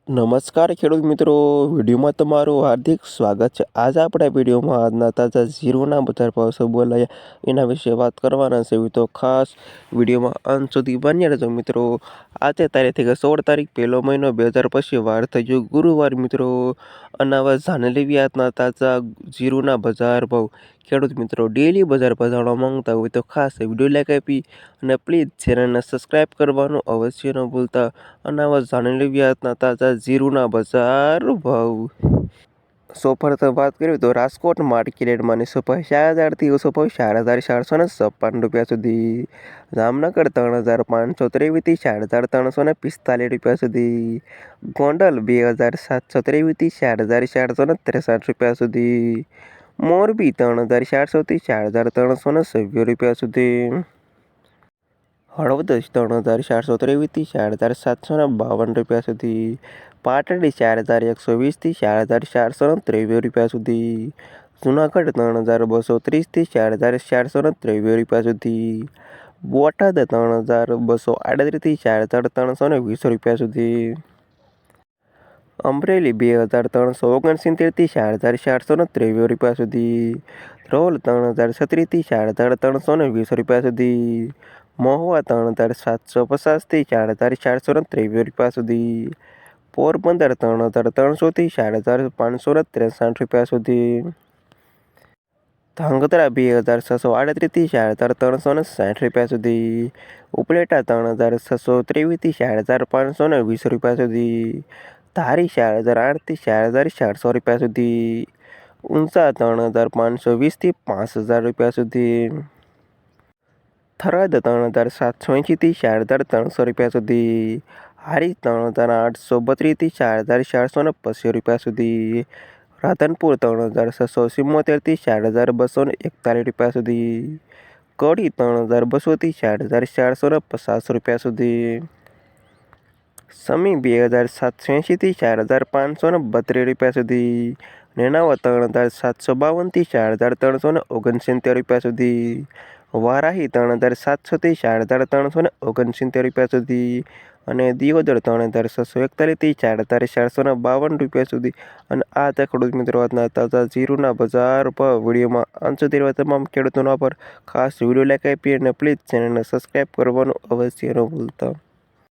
નમસ્કાર ખેડૂત મિત્રો, વિડીયોમાં તમારું હાર્દિક સ્વાગત છે। આજે આપણે વિડીયોમાં આજના તાજા જીરુના બજાર ભાવ શું બોલાયા એના વિશે વાત કરવાના છે। તો ખાસ વિડીયોમાં અંત સુધી બન્યા રહેજો મિત્રો। આજે તારીખ 16 તારીખ 1લો મહિનો 2025 વાર થઈ ગયો ગુરુવાર મિત્રો। અને હવે જાણી લેવી આજના તાજા જીરુના બજાર ભાવ। ખેડૂત મિત્રો ડેલી બજાર ભાવ જાણવા માંગતા હોય તો ખાસ વિડીયો લાઈક આપી અને પ્લીઝ ચેનલને સબસ્ક્રાઈબ કરવાનું અવશ્ય ન ભૂલતા। અને હવે જાણી લેવી આજના તાજા જીરુના બજાર ભાવ। સૌપ્રથમ વાત કરીએ તો રાજકોટ માર્કેટ યાર્ડમાં 4,000થી 4,456 રૂપિયા સુધી, જામનગર 3,523થી 4,345 રૂપિયા સુધી, ગોંડલ 2,723થી 4,463 રૂપિયા સુધી, મોરબી 3,400થી 4,326 રૂપિયા સુધી, હળવદ 3,423થી 4,752 રૂપિયા સુધી, પાટડી 4,120થી 4,423 રૂપિયા સુધી, જુનાગઢ 3,230થી 4,423 રૂપિયા સુધી, બોટાદ 3,238થી 4,320 રૂપિયા સુધી, અમરેલી 2,369થી 4,423 રૂપિયા સુધી, ધ્રોલ 3,036થી 4,320 રૂપિયા સુધી, મહુવા 3,750થી 4,423 રૂપિયા સુધી, પોરબંદર 3,300થી 4,563 રૂપિયા સુધી, ધાંગધ્રા 2,638થી 4,360 રૂપિયા સુધી, ઉપલેટા 3,623થી 4,520 રૂપિયા સુધી, ધારી 4,008થી 4,400 રૂપિયા સુધી, ઊંઝા 3,520થી 5,000 રૂપિયા સુધી, થરાદ 3,780થી 4,300 રૂપિયા સુધી, હારીજ 3,832થી 4,450 રૂપિયા સુધી, રાધનપુર 3,674થી 4,241 રૂપિયા સુધી, કડી 3,200થી 4,450 રૂપિયા સુધી, સમી 2,780થી 4,532 રૂપિયા સુધી, નેનાવા 3,752થી 4,369 રૂપિયા સુધી, વારાહી 3,700થી 4,369 રૂપિયા સુધી, અને દિયોદર 3,641થી 4,452 રૂપિયા સુધી। અને આ હતા ખેડૂત મિત્રો આજના તાજા જીરુના બજાર ભાવ। વિડીયોમાં અંત સુધી રહેવા તમામ ખેડૂતોનો આભાર। ખાસ વિડીયો લાઈક આપી અને પ્લીઝ ચેનલને સબસ્ક્રાઈબ કરવાનું અવશ્ય ન ભૂલતા।